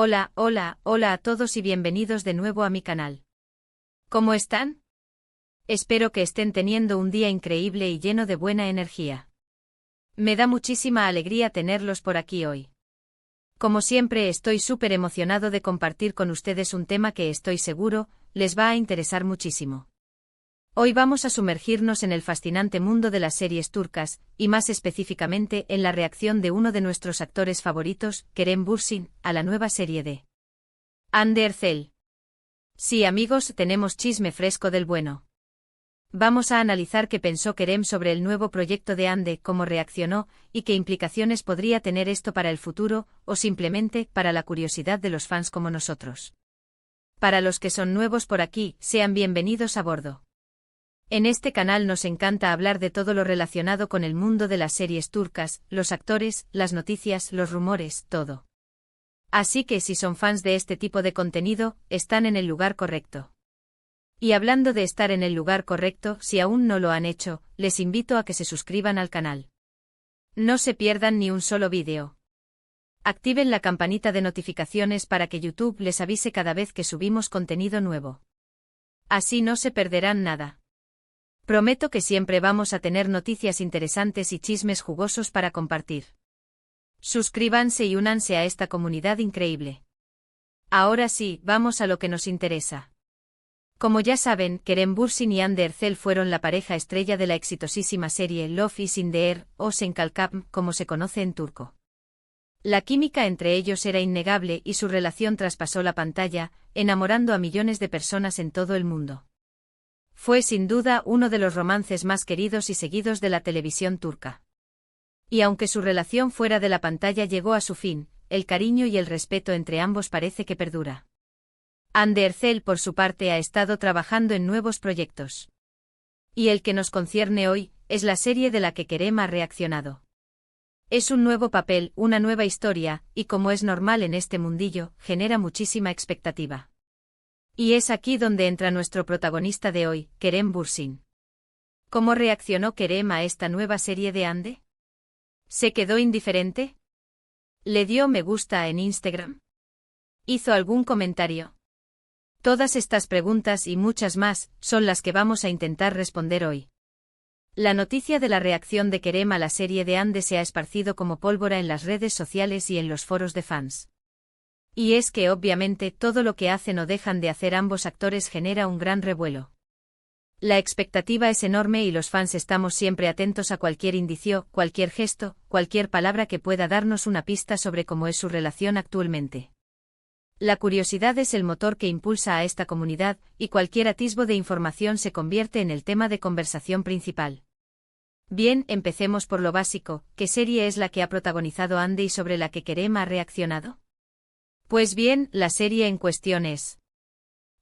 Hola, hola, hola a todos y bienvenidos de nuevo a mi canal. ¿Cómo están? Espero que estén teniendo un día increíble y lleno de buena energía. Me da muchísima alegría tenerlos por aquí hoy. Como siempre estoy súper emocionado de compartir con ustedes un tema que estoy seguro les va a interesar muchísimo. Hoy vamos a sumergirnos en el fascinante mundo de las series turcas, y más específicamente en la reacción de uno de nuestros actores favoritos, Kerem Bürsin, a la nueva serie de Hande Erçel. Sí, amigos, tenemos chisme fresco del bueno. Vamos a analizar qué pensó Kerem sobre el nuevo proyecto de Hande, cómo reaccionó, y qué implicaciones podría tener esto para el futuro, o simplemente para la curiosidad de los fans como nosotros. Para los que son nuevos por aquí, sean bienvenidos a bordo. En este canal nos encanta hablar de todo lo relacionado con el mundo de las series turcas, los actores, las noticias, los rumores, todo. Así que si son fans de este tipo de contenido, están en el lugar correcto. Y hablando de estar en el lugar correcto, si aún no lo han hecho, les invito a que se suscriban al canal. No se pierdan ni un solo vídeo. Activen la campanita de notificaciones para que YouTube les avise cada vez que subimos contenido nuevo. Así no se perderán nada. Prometo que siempre vamos a tener noticias interesantes y chismes jugosos para compartir. Suscríbanse y únanse a esta comunidad increíble. Ahora sí, vamos a lo que nos interesa. Como ya saben, Kerem Bürsin y Hande Erçel fueron la pareja estrella de la exitosísima serie Love is in the Air, o Senkalkam, como se conoce en turco. La química entre ellos era innegable y su relación traspasó la pantalla, enamorando a millones de personas en todo el mundo. Fue sin duda uno de los romances más queridos y seguidos de la televisión turca. Y aunque su relación fuera de la pantalla llegó a su fin, el cariño y el respeto entre ambos parece que perdura. Hande Erçel por su parte ha estado trabajando en nuevos proyectos. Y el que nos concierne hoy, es la serie de la que Kerem ha reaccionado. Es un nuevo papel, una nueva historia, y como es normal en este mundillo, genera muchísima expectativa. Y es aquí donde entra nuestro protagonista de hoy, Kerem Bürsin. ¿Cómo reaccionó Kerem a esta nueva serie de Hande? ¿Se quedó indiferente? ¿Le dio me gusta en Instagram? ¿Hizo algún comentario? Todas estas preguntas y muchas más son las que vamos a intentar responder hoy. La noticia de la reacción de Kerem a la serie de Hande se ha esparcido como pólvora en las redes sociales y en los foros de fans. Y es que obviamente todo lo que hacen o dejan de hacer ambos actores genera un gran revuelo. La expectativa es enorme y los fans estamos siempre atentos a cualquier indicio, cualquier gesto, cualquier palabra que pueda darnos una pista sobre cómo es su relación actualmente. La curiosidad es el motor que impulsa a esta comunidad, y cualquier atisbo de información se convierte en el tema de conversación principal. Bien, empecemos por lo básico, ¿qué serie es la que ha protagonizado Hande y sobre la que Kerem ha reaccionado? Pues bien, la serie en cuestión es.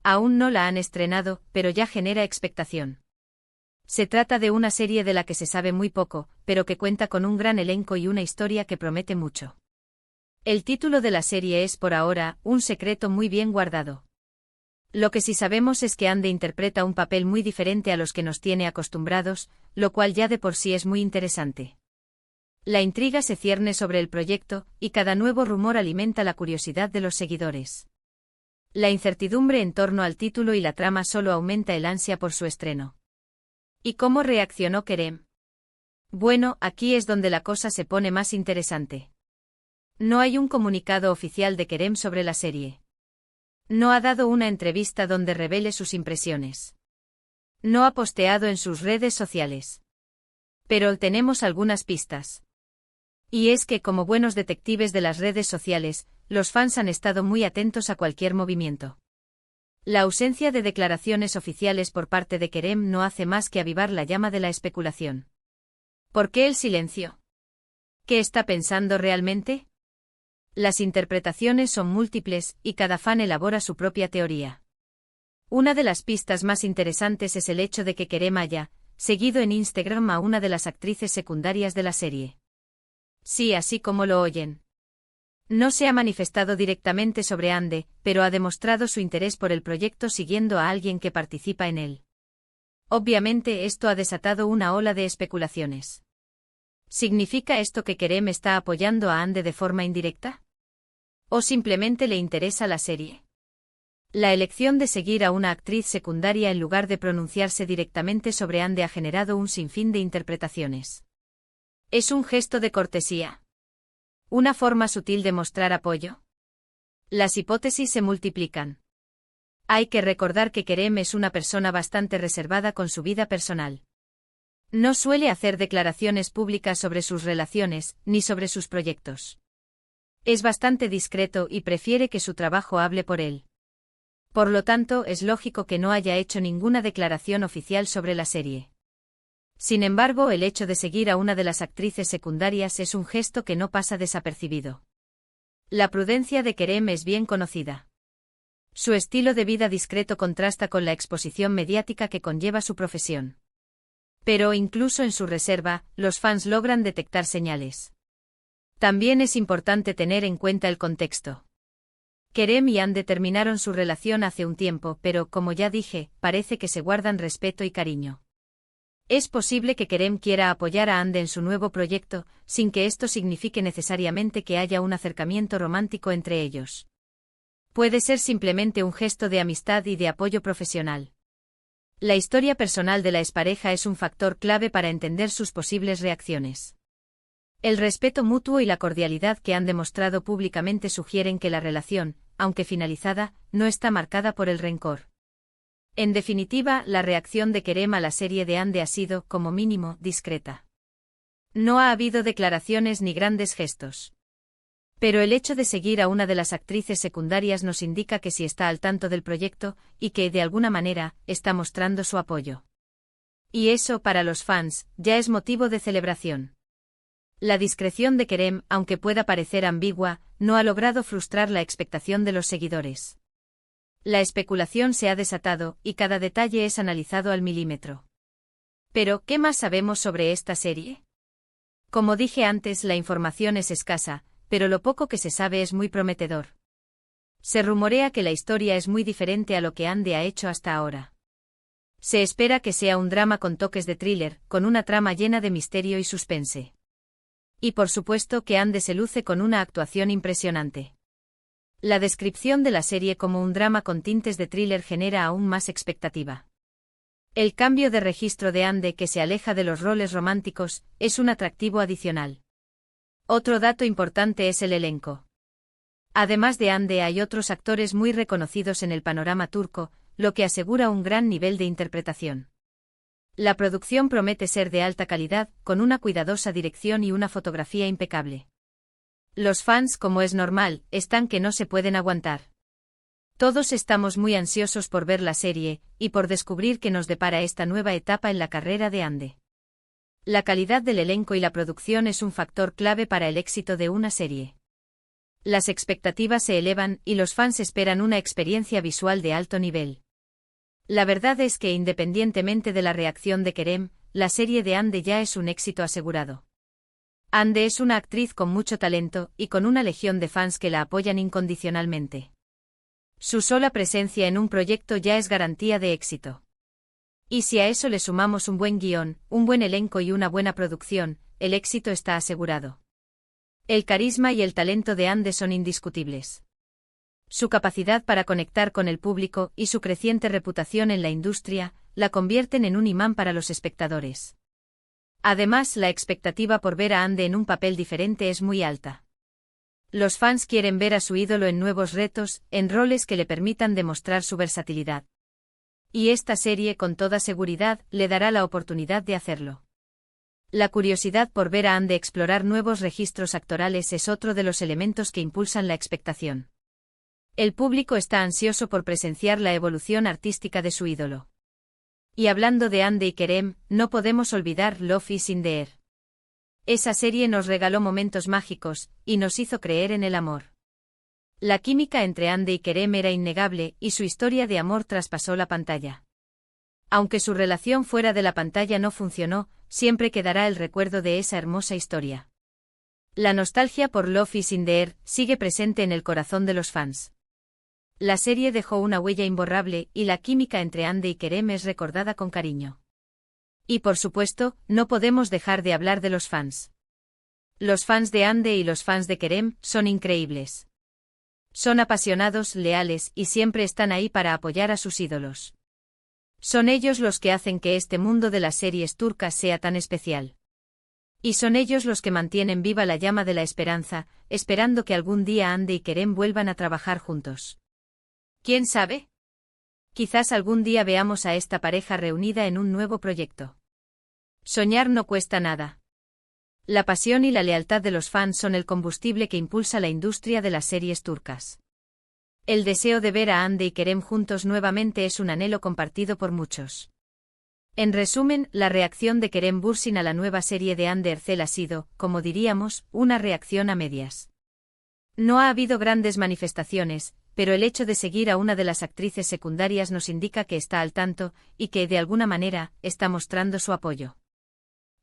Aún no la han estrenado, pero ya genera expectación. Se trata de una serie de la que se sabe muy poco, pero que cuenta con un gran elenco y una historia que promete mucho. El título de la serie es por ahora, un secreto muy bien guardado. Lo que sí sabemos es que Hande interpreta un papel muy diferente a los que nos tiene acostumbrados, lo cual ya de por sí es muy interesante. La intriga se cierne sobre el proyecto, y cada nuevo rumor alimenta la curiosidad de los seguidores. La incertidumbre en torno al título y la trama solo aumenta el ansia por su estreno. ¿Y cómo reaccionó Kerem? Bueno, aquí es donde la cosa se pone más interesante. No hay un comunicado oficial de Kerem sobre la serie. No ha dado una entrevista donde revele sus impresiones. No ha posteado en sus redes sociales. Pero tenemos algunas pistas. Y es que como buenos detectives de las redes sociales, los fans han estado muy atentos a cualquier movimiento. La ausencia de declaraciones oficiales por parte de Kerem no hace más que avivar la llama de la especulación. ¿Por qué el silencio? ¿Qué está pensando realmente? Las interpretaciones son múltiples, y cada fan elabora su propia teoría. Una de las pistas más interesantes es el hecho de que Kerem haya seguido en Instagram a una de las actrices secundarias de la serie. Sí, así como lo oyen. No se ha manifestado directamente sobre Hande, pero ha demostrado su interés por el proyecto siguiendo a alguien que participa en él. Obviamente esto ha desatado una ola de especulaciones. ¿Significa esto que Kerem está apoyando a Hande de forma indirecta? ¿O simplemente le interesa la serie? La elección de seguir a una actriz secundaria en lugar de pronunciarse directamente sobre Ande ha generado un sinfín de interpretaciones. ¿Es un gesto de cortesía? ¿Una forma sutil de mostrar apoyo? Las hipótesis se multiplican. Hay que recordar que Kerem es una persona bastante reservada con su vida personal. No suele hacer declaraciones públicas sobre sus relaciones, ni sobre sus proyectos. Es bastante discreto y prefiere que su trabajo hable por él. Por lo tanto, es lógico que no haya hecho ninguna declaración oficial sobre la serie. Sin embargo, el hecho de seguir a una de las actrices secundarias es un gesto que no pasa desapercibido. La prudencia de Kerem es bien conocida. Su estilo de vida discreto contrasta con la exposición mediática que conlleva su profesión. Pero incluso en su reserva, los fans logran detectar señales. También es importante tener en cuenta el contexto. Kerem y Ande terminaron su relación hace un tiempo, pero, como ya dije, parece que se guardan respeto y cariño. Es posible que Kerem quiera apoyar a Ande en su nuevo proyecto, sin que esto signifique necesariamente que haya un acercamiento romántico entre ellos. Puede ser simplemente un gesto de amistad y de apoyo profesional. La historia personal de la expareja es un factor clave para entender sus posibles reacciones. El respeto mutuo y la cordialidad que han demostrado públicamente sugieren que la relación, aunque finalizada, no está marcada por el rencor. En definitiva, la reacción de Kerem a la serie de Ande ha sido, como mínimo, discreta. No ha habido declaraciones ni grandes gestos. Pero el hecho de seguir a una de las actrices secundarias nos indica que sí está al tanto del proyecto, y que, de alguna manera, está mostrando su apoyo. Y eso, para los fans, ya es motivo de celebración. La discreción de Kerem, aunque pueda parecer ambigua, no ha logrado frustrar la expectación de los seguidores. La especulación se ha desatado, y cada detalle es analizado al milímetro. Pero, ¿qué más sabemos sobre esta serie? Como dije antes, la información es escasa, pero lo poco que se sabe es muy prometedor. Se rumorea que la historia es muy diferente a lo que Ande ha hecho hasta ahora. Se espera que sea un drama con toques de thriller, con una trama llena de misterio y suspense. Y por supuesto que Ande se luce con una actuación impresionante. La descripción de la serie como un drama con tintes de thriller genera aún más expectativa. El cambio de registro de Ande, que se aleja de los roles románticos, es un atractivo adicional. Otro dato importante es el elenco. Además de Ande hay otros actores muy reconocidos en el panorama turco, lo que asegura un gran nivel de interpretación. La producción promete ser de alta calidad, con una cuidadosa dirección y una fotografía impecable. Los fans, como es normal, están que no se pueden aguantar. Todos estamos muy ansiosos por ver la serie, y por descubrir qué nos depara esta nueva etapa en la carrera de Ande. La calidad del elenco y la producción es un factor clave para el éxito de una serie. Las expectativas se elevan y los fans esperan una experiencia visual de alto nivel. La verdad es que independientemente de la reacción de Kerem, la serie de Ande ya es un éxito asegurado. Ande es una actriz con mucho talento y con una legión de fans que la apoyan incondicionalmente. Su sola presencia en un proyecto ya es garantía de éxito. Y si a eso le sumamos un buen guión, un buen elenco y una buena producción, el éxito está asegurado. El carisma y el talento de Ande son indiscutibles. Su capacidad para conectar con el público y su creciente reputación en la industria la convierten en un imán para los espectadores. Además, la expectativa por ver a Ande en un papel diferente es muy alta. Los fans quieren ver a su ídolo en nuevos retos, en roles que le permitan demostrar su versatilidad. Y esta serie, con toda seguridad, le dará la oportunidad de hacerlo. La curiosidad por ver a Ande explorar nuevos registros actorales es otro de los elementos que impulsan la expectación. El público está ansioso por presenciar la evolución artística de su ídolo. Y hablando de Ande y Kerem, no podemos olvidar Love is in the Air. Esa serie nos regaló momentos mágicos, y nos hizo creer en el amor. La química entre Ande y Kerem era innegable, y su historia de amor traspasó la pantalla. Aunque su relación fuera de la pantalla no funcionó, siempre quedará el recuerdo de esa hermosa historia. La nostalgia por Love is in the Air sigue presente en el corazón de los fans. La serie dejó una huella imborrable y la química entre Ande y Kerem es recordada con cariño. Y por supuesto, no podemos dejar de hablar de los fans. Los fans de Ande y los fans de Kerem son increíbles. Son apasionados, leales y siempre están ahí para apoyar a sus ídolos. Son ellos los que hacen que este mundo de las series turcas sea tan especial. Y son ellos los que mantienen viva la llama de la esperanza, esperando que algún día Hande y Kerem vuelvan a trabajar juntos. ¿Quién sabe? Quizás algún día veamos a esta pareja reunida en un nuevo proyecto. Soñar no cuesta nada. La pasión y la lealtad de los fans son el combustible que impulsa la industria de las series turcas. El deseo de ver a Hande y Kerem juntos nuevamente es un anhelo compartido por muchos. En resumen, la reacción de Kerem Bürsin a la nueva serie de Hande Erçel ha sido, como diríamos, una reacción a medias. No ha habido grandes manifestaciones, pero el hecho de seguir a una de las actrices secundarias nos indica que está al tanto, y que, de alguna manera, está mostrando su apoyo.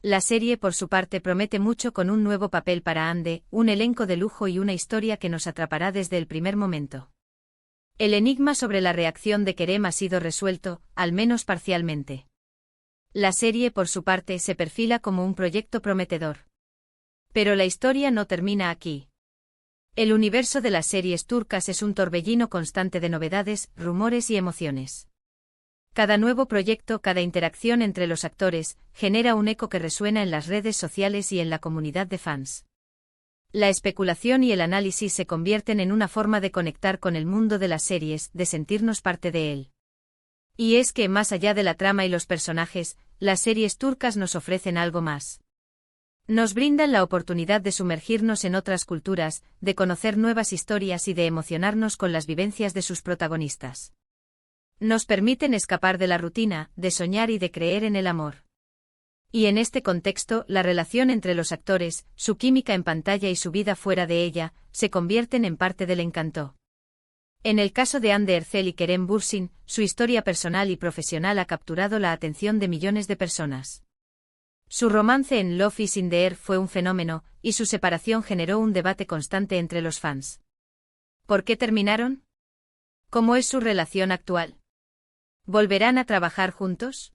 La serie por su parte promete mucho con un nuevo papel para Hande, un elenco de lujo y una historia que nos atrapará desde el primer momento. El enigma sobre la reacción de Kerem ha sido resuelto, al menos parcialmente. La serie por su parte se perfila como un proyecto prometedor. Pero la historia no termina aquí. El universo de las series turcas es un torbellino constante de novedades, rumores y emociones. Cada nuevo proyecto, cada interacción entre los actores, genera un eco que resuena en las redes sociales y en la comunidad de fans. La especulación y el análisis se convierten en una forma de conectar con el mundo de las series, de sentirnos parte de él. Y es que, más allá de la trama y los personajes, las series turcas nos ofrecen algo más. Nos brindan la oportunidad de sumergirnos en otras culturas, de conocer nuevas historias y de emocionarnos con las vivencias de sus protagonistas. Nos permiten escapar de la rutina, de soñar y de creer en el amor. Y en este contexto, la relación entre los actores, su química en pantalla y su vida fuera de ella, se convierten en parte del encanto. En el caso de Hande Erçel y Kerem Bürsin, su historia personal y profesional ha capturado la atención de millones de personas. Su romance en Love is in the Air fue un fenómeno, y su separación generó un debate constante entre los fans. ¿Por qué terminaron? ¿Cómo es su relación actual? ¿Volverán a trabajar juntos?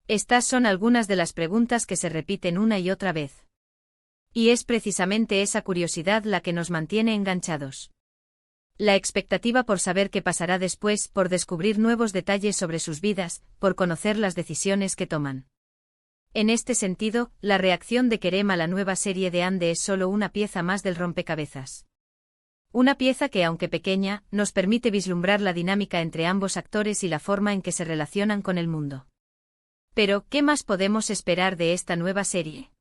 Estas son algunas de las preguntas que se repiten una y otra vez. Y es precisamente esa curiosidad la que nos mantiene enganchados. La expectativa por saber qué pasará después, por descubrir nuevos detalles sobre sus vidas, por conocer las decisiones que toman. En este sentido, la reacción de Kerem a la nueva serie de Hande es solo una pieza más del rompecabezas. Una pieza que, aunque pequeña, nos permite vislumbrar la dinámica entre ambos actores y la forma en que se relacionan con el mundo. Pero, ¿qué más podemos esperar de esta nueva serie?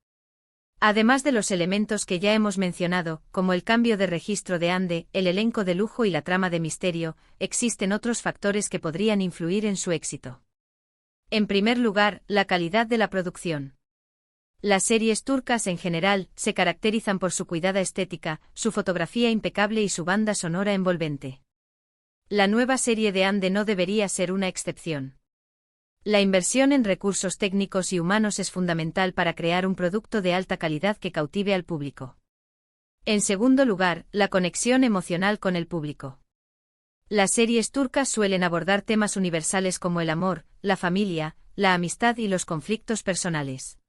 Además de los elementos que ya hemos mencionado, como el cambio de registro de Hande, el elenco de lujo y la trama de misterio, existen otros factores que podrían influir en su éxito. En primer lugar, la calidad de la producción. Las series turcas en general se caracterizan por su cuidada estética, su fotografía impecable y su banda sonora envolvente. La nueva serie de Hande no debería ser una excepción. La inversión en recursos técnicos y humanos es fundamental para crear un producto de alta calidad que cautive al público. En segundo lugar, la conexión emocional con el público. Las series turcas suelen abordar temas universales como el amor, la familia, la amistad y los conflictos personales.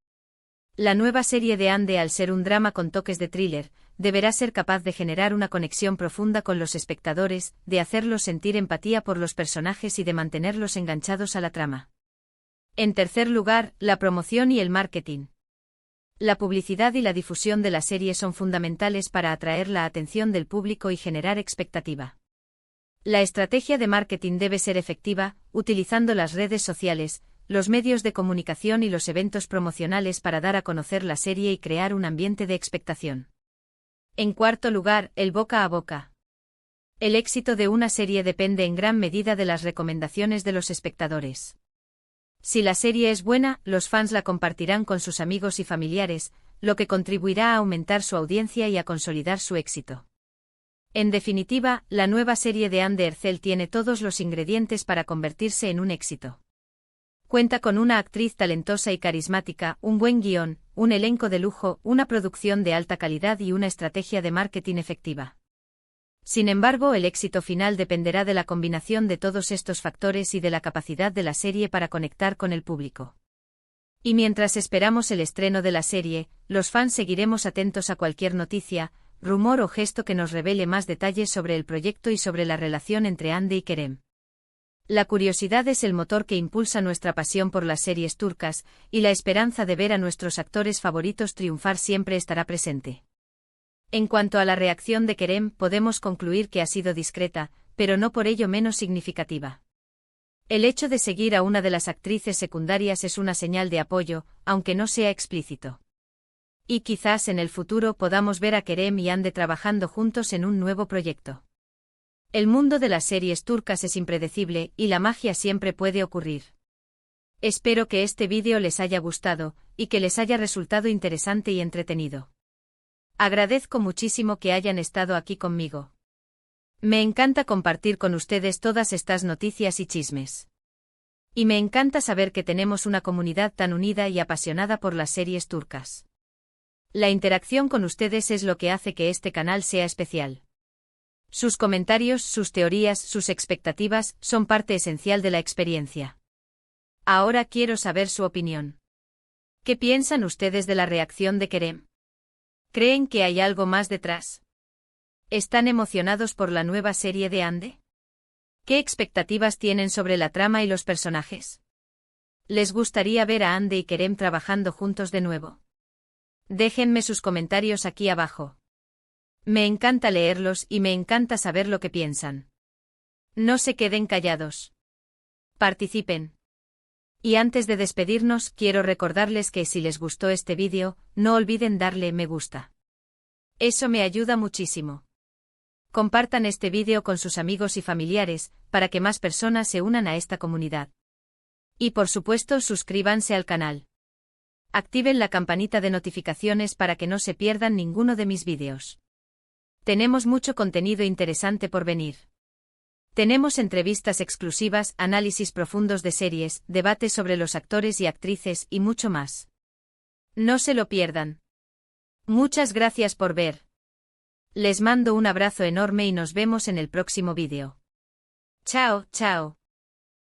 La nueva serie de Hande, al ser un drama con toques de thriller, deberá ser capaz de generar una conexión profunda con los espectadores, de hacerlos sentir empatía por los personajes y de mantenerlos enganchados a la trama. En tercer lugar, la promoción y el marketing. La publicidad y la difusión de la serie son fundamentales para atraer la atención del público y generar expectativa. La estrategia de marketing debe ser efectiva, utilizando las redes sociales, los medios de comunicación y los eventos promocionales para dar a conocer la serie y crear un ambiente de expectación. En cuarto lugar, el boca a boca. El éxito de una serie depende en gran medida de las recomendaciones de los espectadores. Si la serie es buena, los fans la compartirán con sus amigos y familiares, lo que contribuirá a aumentar su audiencia y a consolidar su éxito. En definitiva, la nueva serie de Hande Erçel tiene todos los ingredientes para convertirse en un éxito. Cuenta con una actriz talentosa y carismática, un buen guión, un elenco de lujo, una producción de alta calidad y una estrategia de marketing efectiva. Sin embargo, el éxito final dependerá de la combinación de todos estos factores y de la capacidad de la serie para conectar con el público. Y mientras esperamos el estreno de la serie, los fans seguiremos atentos a cualquier noticia, rumor o gesto que nos revele más detalles sobre el proyecto y sobre la relación entre Hande y Kerem. La curiosidad es el motor que impulsa nuestra pasión por las series turcas, y la esperanza de ver a nuestros actores favoritos triunfar siempre estará presente. En cuanto a la reacción de Kerem, podemos concluir que ha sido discreta, pero no por ello menos significativa. El hecho de seguir a una de las actrices secundarias es una señal de apoyo, aunque no sea explícito. Y quizás en el futuro podamos ver a Kerem y Hande trabajando juntos en un nuevo proyecto. El mundo de las series turcas es impredecible y la magia siempre puede ocurrir. Espero que este vídeo les haya gustado y que les haya resultado interesante y entretenido. Agradezco muchísimo que hayan estado aquí conmigo. Me encanta compartir con ustedes todas estas noticias y chismes. Y me encanta saber que tenemos una comunidad tan unida y apasionada por las series turcas. La interacción con ustedes es lo que hace que este canal sea especial. Sus comentarios, sus teorías, sus expectativas son parte esencial de la experiencia. Ahora quiero saber su opinión. ¿Qué piensan ustedes de la reacción de Kerem? ¿Creen que hay algo más detrás? ¿Están emocionados por la nueva serie de Hande? ¿Qué expectativas tienen sobre la trama y los personajes? ¿Les gustaría ver a Hande y Kerem trabajando juntos de nuevo? Déjenme sus comentarios aquí abajo. Me encanta leerlos y me encanta saber lo que piensan. No se queden callados. Participen. Y antes de despedirnos, quiero recordarles que si les gustó este vídeo, no olviden darle me gusta. Eso me ayuda muchísimo. Compartan este vídeo con sus amigos y familiares, para que más personas se unan a esta comunidad. Y por supuesto, suscríbanse al canal. Activen la campanita de notificaciones para que no se pierdan ninguno de mis vídeos. Tenemos mucho contenido interesante por venir. Tenemos entrevistas exclusivas, análisis profundos de series, debates sobre los actores y actrices y mucho más. No se lo pierdan. Muchas gracias por ver. Les mando un abrazo enorme y nos vemos en el próximo vídeo. Chao, chao.